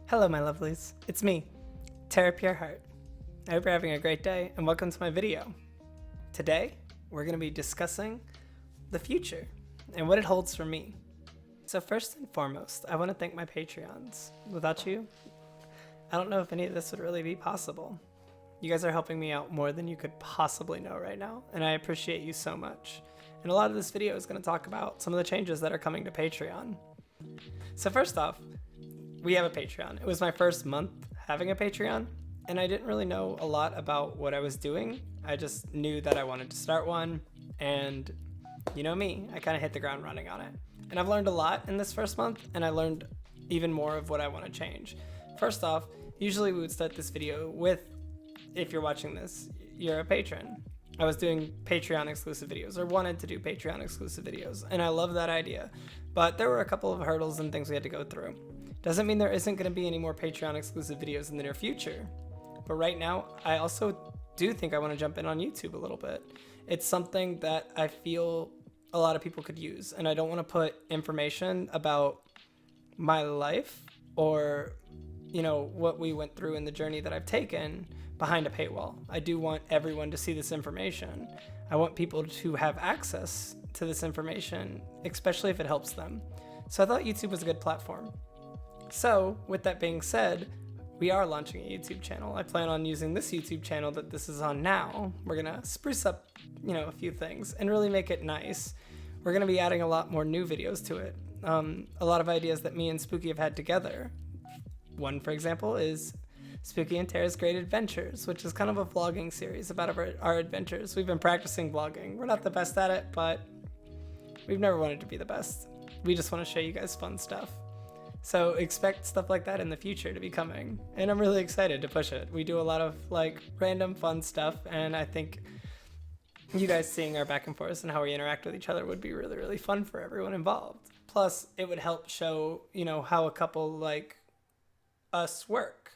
Hello, my lovelies. It's me, Tear Up Your Heart. I hope you're having a great day, and welcome to my video. Today, we're going to be discussing the future and what it holds for me. So first and foremost, I want to thank my Patreons. Without you, I don't know if any of this would really be possible. You guys are helping me out more than you could possibly know right now, and I appreciate you so much. And a lot of this video is going to talk about some of the changes that are coming to Patreon. So first off, we have a Patreon. It was my first month having a Patreon, and I didn't really know a lot about what I was doing. I just knew that I wanted to start one, and you know me, I kind of hit the ground running on it. And I've learned a lot in this first month, and I learned even more of what I want to change. First off, usually we would start this video with, if you're watching this, you're a patron. I was doing Patreon exclusive videos, or wanted to do Patreon exclusive videos, and I love that idea. But there were a couple of hurdles and things we had to go through. Doesn't mean there isn't going to be any more Patreon exclusive videos in the near future. But right now, I also do think I want to jump in on YouTube a little bit. It's something that I feel a lot of people could use, and I don't want to put information about my life or, you know, what we went through in the journey that I've taken behind a paywall. I do want everyone to see this information. I want people to have access to this information, especially if it helps them. So I thought YouTube was a good platform. So with that being said, we are launching a YouTube channel. I plan on using this YouTube channel that this is on now. We're gonna spruce up, a few things and really make it nice. We're gonna be adding a lot more new videos to it. A lot of ideas that me and Spooky have had together. One, for example, is Spooky and Tara's Great Adventures, which is kind of a vlogging series about our adventures. We've been practicing vlogging. We're not the best at it, but we've never wanted to be the best. We just want to show you guys fun stuff. So expect stuff like that in the future to be coming, and I'm really excited to push it. We do a lot of random fun stuff, and I think you guys seeing our back and forth and how we interact with each other would be really, really fun for everyone involved. Plus, it would help show, how a couple like us work.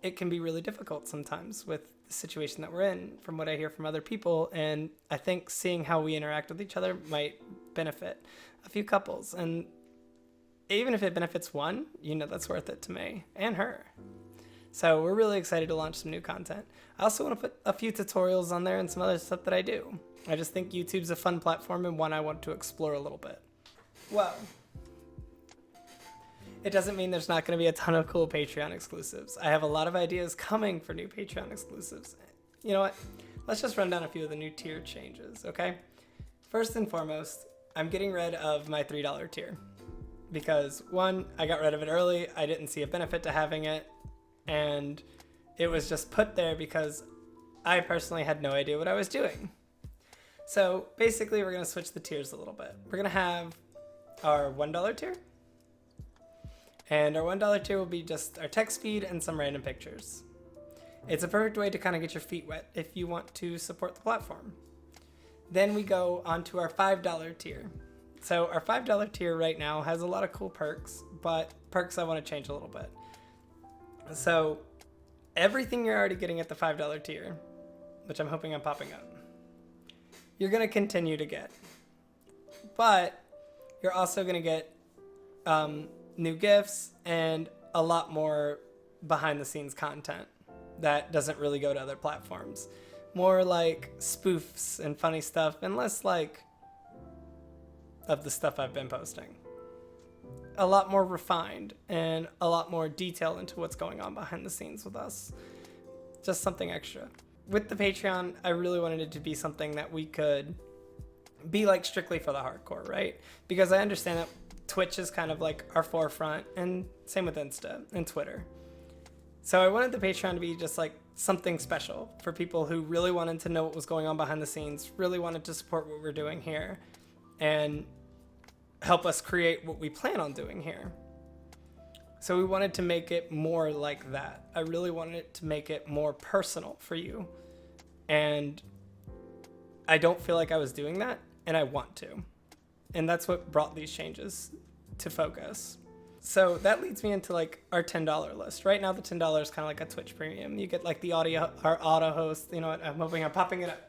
It can be really difficult sometimes with the situation that we're in, from what I hear from other people, and I think seeing how we interact with each other might benefit a few couples, and even if it benefits one, that's worth it to me and her. So we're really excited to launch some new content. I also want to put a few tutorials on there and some other stuff that I do. I just think YouTube's a fun platform and one I want to explore a little bit. Well, it doesn't mean there's not going to be a ton of cool Patreon exclusives. I have a lot of ideas coming for new Patreon exclusives. You know what? Let's just run down a few of the new tier changes, okay? First and foremost, I'm getting rid of my $3 tier. Because one, I got rid of it early, I didn't see a benefit to having it, and it was just put there because I personally had no idea what I was doing. So basically we're gonna switch the tiers a little bit. We're gonna have our $1 tier, and our $1 tier will be just our text feed and some random pictures. It's a perfect way to kind of get your feet wet if you want to support the platform. Then we go on to our $5 tier. So our $5 tier right now has a lot of cool perks, but perks I want to change a little bit. So everything you're already getting at the $5 tier, which I'm hoping I'm popping up, you're going to continue to get. But you're also going to get new gifts and a lot more behind the scenes content that doesn't really go to other platforms. More like spoofs and funny stuff, and less of the stuff I've been posting. A lot more refined and a lot more detail into what's going on behind the scenes with us. Just something extra. With the Patreon, I really wanted it to be something that we could be strictly for the hardcore, right? Because I understand that Twitch is kind of our forefront, and same with Insta and Twitter. So I wanted the Patreon to be just something special for people who really wanted to know what was going on behind the scenes, really wanted to support what we're doing here, and help us create what we plan on doing here. So we wanted to make it more like that. I really wanted it to make it more personal for you. And I don't feel like I was doing that, and I want to. And that's what brought these changes to focus. So that leads me into our $10 list. Right now the $10 is kind of like a Twitch premium. You get the our auto host. You know what? I'm hoping I'm popping it up.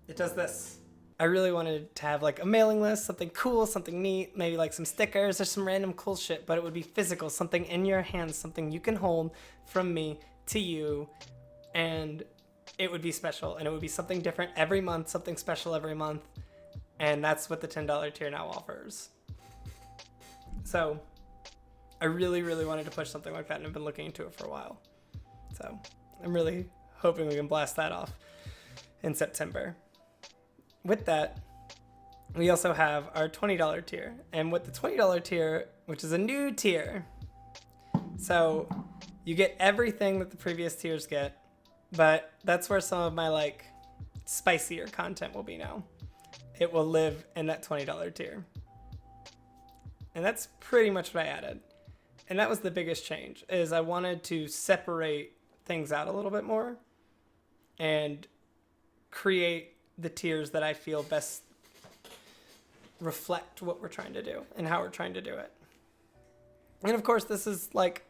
It does this. I really wanted to have like a mailing list, something cool, something neat, maybe like some stickers or some random cool shit, but it would be physical, something in your hands, something you can hold from me to you, and it would be special, and it would be something different every month, something special every month, and that's what the $10 tier now offers. So I really, really wanted to push something like that, and I've been looking into it for a while. So I'm really hoping we can blast that off in September. With that, we also have our $20 tier. And with the $20 tier, which is a new tier, so you get everything that the previous tiers get, but that's where some of my like spicier content will be now. It will live in that $20 tier. And that's pretty much what I added. And that was the biggest change, is I wanted to separate things out a little bit more and create the tiers that I feel best reflect what we're trying to do and how we're trying to do it. And of course, this is like,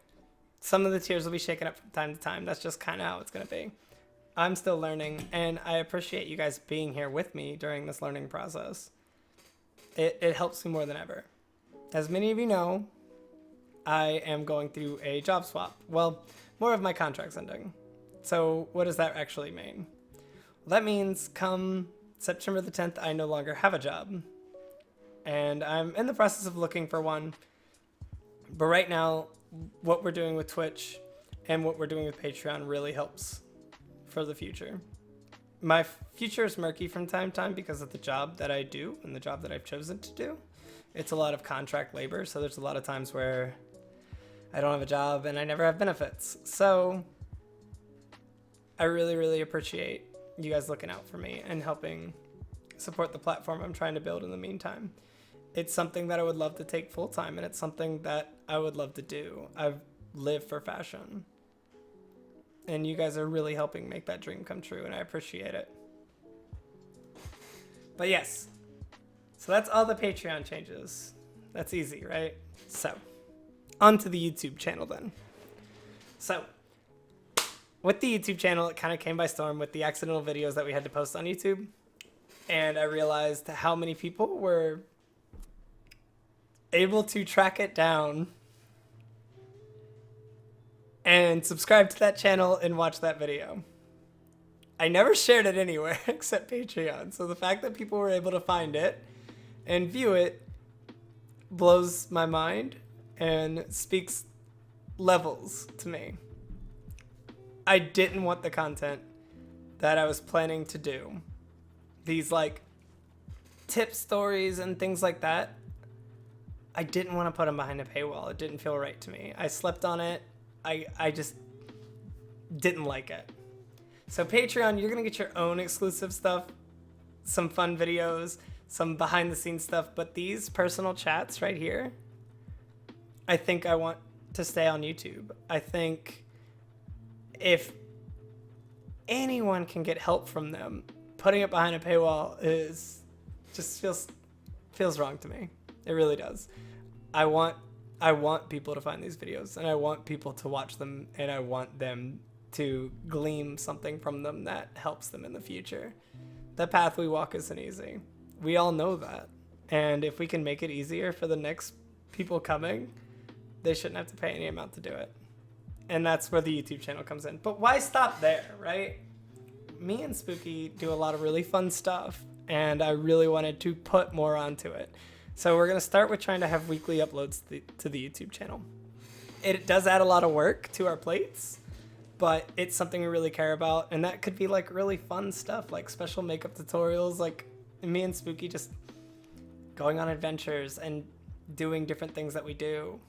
some of the tiers will be shaken up from time to time. That's just kind of how it's going to be. I'm still learning, and I appreciate you guys being here with me during this learning process. It helps me more than ever. As many of you know, I am going through a job swap. Well, more of my contract's ending. So what does that actually mean? Well, that means come September the 10th, I no longer have a job. And I'm in the process of looking for one. But right now, what we're doing with Twitch and what we're doing with Patreon really helps for the future. My future is murky from time to time because of the job that I do and the job that I've chosen to do. It's a lot of contract labor, so there's a lot of times where I don't have a job and I never have benefits. So I really, really appreciate you guys looking out for me and helping support the platform I'm trying to build in the meantime. It's something that I would love to take full time, and it's something that I would love to do. I live for fashion, and you guys are really helping make that dream come true, and I appreciate it. But yes, so that's all the Patreon changes. That's easy, right? So on to the YouTube channel then. So with the YouTube channel, it kind of came by storm with the accidental videos that we had to post on YouTube. And I realized how many people were able to track it down and subscribe to that channel and watch that video. I never shared it anywhere except Patreon. So the fact that people were able to find it and view it blows my mind and speaks levels to me. I didn't want the content that I was planning to do. These like tip stories and things like that. I didn't want to put them behind a paywall. It didn't feel right to me. I slept on it. I just didn't like it. So Patreon, you're going to get your own exclusive stuff, some fun videos, some behind the scenes stuff, but these personal chats right here, I think I want to stay on YouTube. I think if anyone can get help from them, putting it behind a paywall is just feels wrong to me. It really does. I want people to find these videos, and I want people to watch them, and I want them to glean something from them that helps them in the future. The path we walk isn't easy. We all know that. And if we can make it easier for the next people coming, they shouldn't have to pay any amount to do it. And that's where the YouTube channel comes in. But why stop there, right? Me and Spooky do a lot of really fun stuff, and I really wanted to put more onto it. So we're going to start with trying to have weekly uploads to the YouTube channel. It does add a lot of work to our plates, but it's something we really care about. And that could be like really fun stuff, like special makeup tutorials, like me and Spooky just going on adventures and doing different things that we do.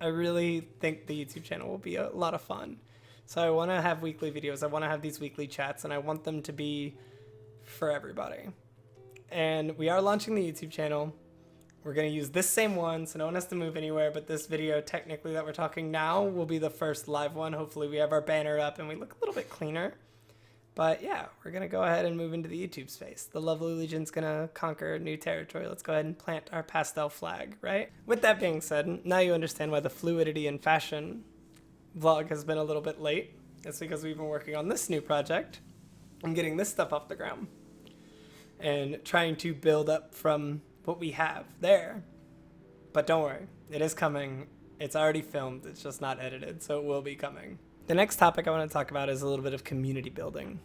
I really think the YouTube channel will be a lot of fun. So I want to have weekly videos. I want to have these weekly chats, and I want them to be for everybody. And we are launching the YouTube channel. We're going to use this same one, so no one has to move anywhere, but this video technically that we're talking now will be the first live one. Hopefully we have our banner up and we look a little bit cleaner. But yeah, we're going to go ahead and move into the YouTube space. The Lovely Legion's going to conquer new territory. Let's go ahead and plant our pastel flag, right? With that being said, now you understand why the fluidity in fashion vlog has been a little bit late. It's because we've been working on this new project and getting this stuff off the ground. and trying to build up from what we have there. But don't worry, it is coming. It's already filmed, it's just not edited, so it will be coming. The next topic I want to talk about is a little bit of community building.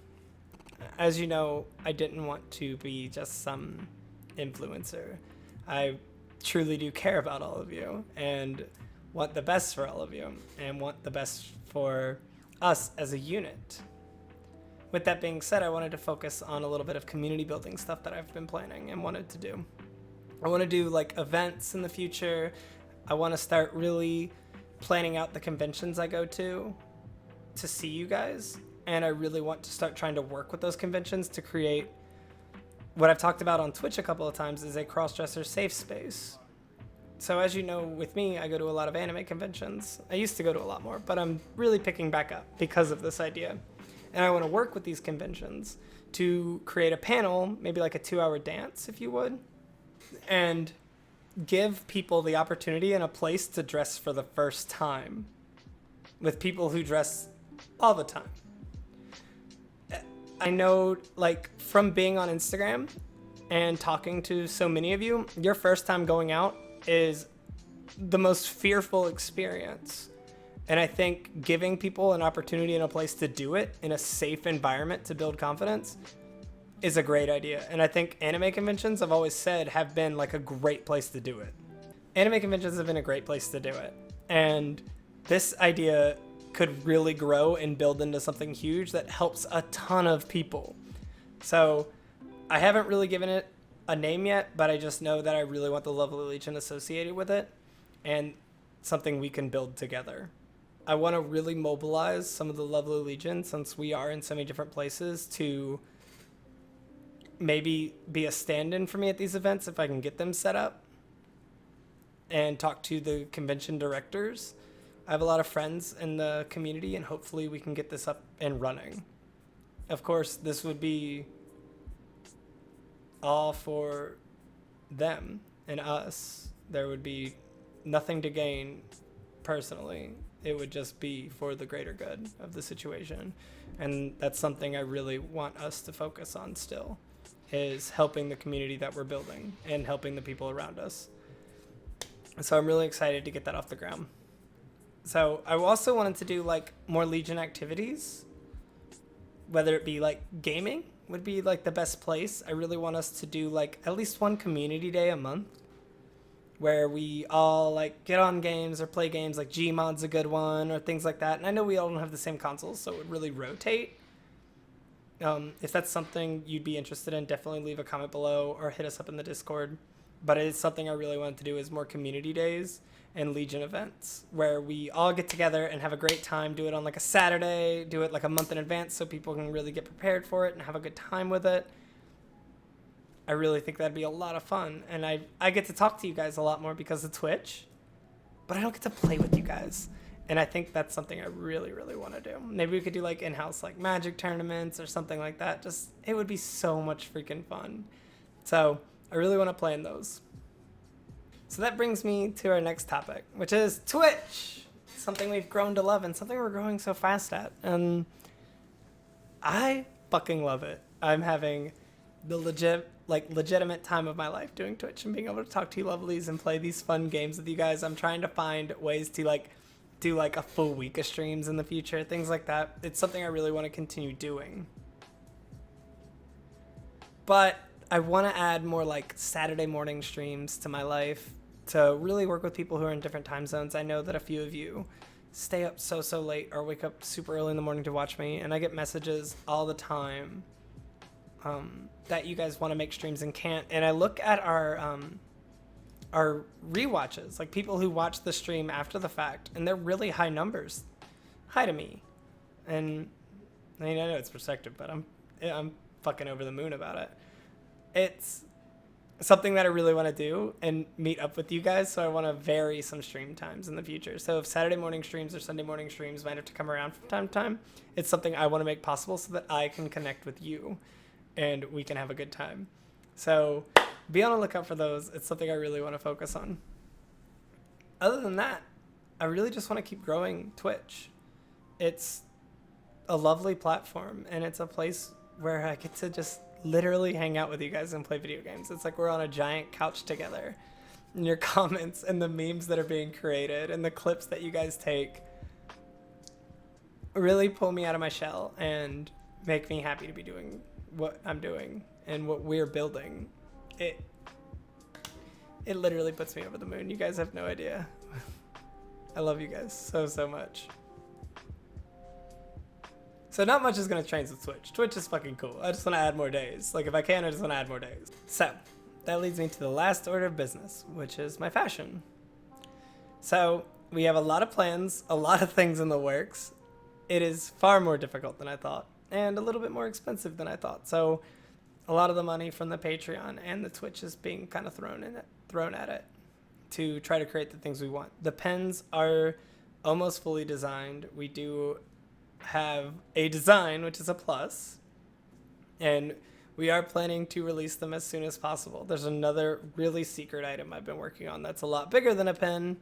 As you know, I didn't want to be just some influencer. I truly do care about all of you and want the best for all of you and want the best for us as a unit. With that being said, I wanted to focus on a little bit of community building stuff that I've been planning and wanted to do. I want to do like events in the future. I want to start really planning out the conventions I go to see you guys. And I really want to start trying to work with those conventions to create what I've talked about on Twitch a couple of times is a cross-dresser safe space. So as you know, with me, I go to a lot of anime conventions. I used to go to a lot more, but I'm really picking back up because of this idea. And I want to work with these conventions to create a panel, maybe like a 2-hour dance, if you would, and give people the opportunity and a place to dress for the first time with people who dress all the time. I know, like, from being on Instagram and talking to so many of you, your first time going out is the most fearful experience. And I think giving people an opportunity and a place to do it in a safe environment to build confidence is a great idea. And I think anime conventions, I've always said, have been like a great place to do it. Anime conventions have been a great place to do it. And this idea could really grow and build into something huge that helps a ton of people. So I haven't really given it a name yet, but I just know that I really want the Lovely Legion associated with it and something we can build together. I want to really mobilize some of the Lovely Legion, since we are in so many different places, to maybe be a stand-in for me at these events if I can get them set up, and talk to the convention directors. I have a lot of friends in the community, and hopefully we can get this up and running. Of course, this would be all for them and us. There would be nothing to gain personally. It would just be for the greater good of the situation. And that's something I really want us to focus on still, is helping the community that we're building and helping the people around us. So I'm really excited to get that off the ground. So I also wanted to do like more Legion activities, whether it be like gaming would be like the best place. I really want us to do like at least one community day a month where we all like get on games or play games, like Gmod's a good one or things like that. And I know we all don't have the same consoles, so it would really rotate. If that's something you'd be interested in, definitely leave a comment below or hit us up in the Discord. But it's something I really wanted to do, is more community days and Legion events where we all get together and have a great time. Do it on like a Saturday, do it like a month in advance so people can really get prepared for it and have a good time with it. I really think that'd be a lot of fun. And I get to talk to you guys a lot more because of Twitch, but I don't get to play with you guys. And I think that's something I really, really want to do. Maybe we could do like in-house like Magic tournaments or something like that. Just, it would be so much freaking fun. So I really want to play in those. So that brings me to our next topic, which is Twitch. Something we've grown to love and something we're growing so fast at. And I fucking love it. I'm having the legitimate time of my life doing Twitch and being able to talk to you lovelies and play these fun games with you guys. I'm trying to find ways to like do like a full week of streams in the future, things like that. It's something I really want to continue doing. But I want to add more like Saturday morning streams to my life to really work with people who are in different time zones. I know that a few of you stay up so late or wake up super early in the morning to watch me, and I get messages all the time that you guys want to make streams and can't. And I look at our rewatches, like people who watch the stream after the fact, and they're really high numbers. Hi to me. And I mean, I know it's perspective, but I'm fucking over the moon about it. It's something that I really want to do and meet up with you guys, so I want to vary some stream times in the future. So if Saturday morning streams or Sunday morning streams might have to come around from time to time, it's something I want to make possible so that I can connect with you and we can have a good time. So be on the lookout for those. It's something I really want to focus on. Other than that, I really just want to keep growing Twitch. It's a lovely platform, and it's a place where I get to just literally hang out with you guys and play video games. It's like we're on a giant couch together. And your comments and the memes that are being created and the clips that you guys take really pull me out of my shell and make me happy to be doing what I'm doing and what we're building. It literally puts me over the moon. You guys have no idea. I love you guys so much. So not much is going to change with Twitch. Twitch is fucking cool. I just want to add more days. Like if I can, I just want to add more days. So that leads me to the last order of business, which is my fashion. So we have a lot of plans, a lot of things in the works. It is far more difficult than I thought and a little bit more expensive than I thought. So a lot of the money from the Patreon and the Twitch is being kind of thrown at it to try to create the things we want. The pens are almost fully designed. We do have a design, which is a plus, and we are planning to release them as soon as possible. There's another really secret item I've been working on that's a lot bigger than a pen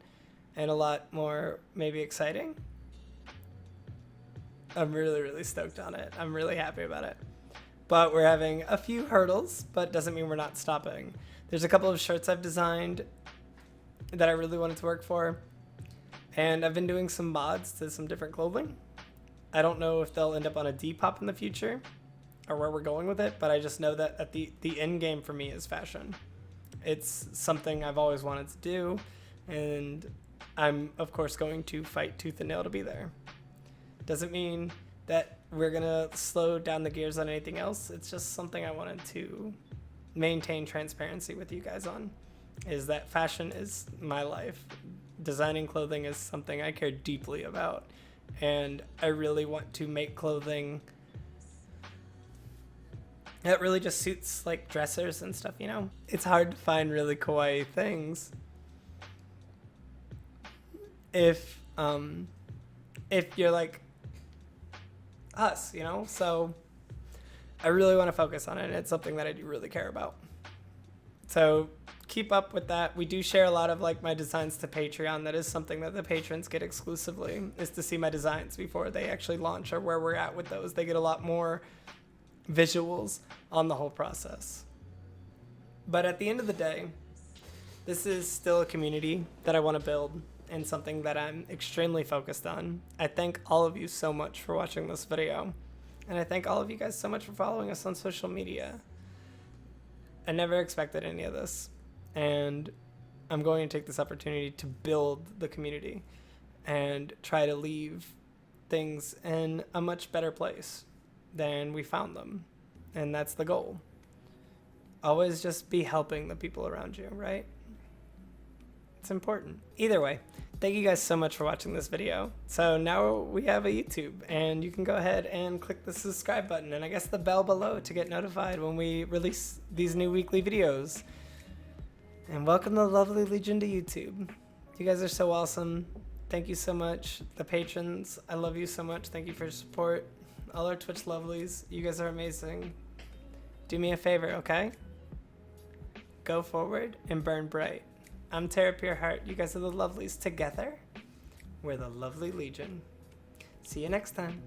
and a lot more maybe exciting. I'm really stoked on it. I'm really happy about it. But we're having a few hurdles, but doesn't mean we're not stopping. There's a couple of shirts I've designed that I really wanted to work for, and I've been doing some mods to some different clothing. I don't know if they'll end up on a Depop in the future or where we're going with it, but I just know that at the end game for me is fashion. It's something I've always wanted to do, and I'm of course going to fight tooth and nail to be there. Doesn't mean that we're gonna slow down the gears on anything else. It's just something I wanted to maintain transparency with you guys on, is that fashion is my life. Designing clothing is something I care deeply about, and I really want to make clothing that really just suits like dressers and stuff, you know? It's hard to find really kawaii things if you're like us, you know? So I really want to focus on it, and it's something that I do really care about. So keep up with that. We do share a lot of like my designs to Patreon. That is something that the patrons get exclusively, is to see my designs before they actually launch or where we're at with those. They get a lot more visuals on the whole process. But at the end of the day, this is still a community that I want to build and something that I'm extremely focused on. I thank all of you so much for watching this video, and I thank all of you guys so much for following us on social media. I never expected any of this, and I'm going to take this opportunity to build the community and try to leave things in a much better place than we found them. And that's the goal. Always just be helping the people around you, right? It's important. Either way, thank you guys so much for watching this video. So now we have a YouTube, and you can go ahead and click the subscribe button and I guess the bell below to get notified when we release these new weekly videos. And welcome the Lovely Legion to YouTube. You guys are so awesome. Thank you so much. The patrons, I love you so much. Thank you for your support. All our Twitch lovelies, you guys are amazing. Do me a favor, okay? Go forward and burn bright. I'm Tara Pure Heart. You guys are the Lovelies. Together, we're the Lovely Legion. See you next time.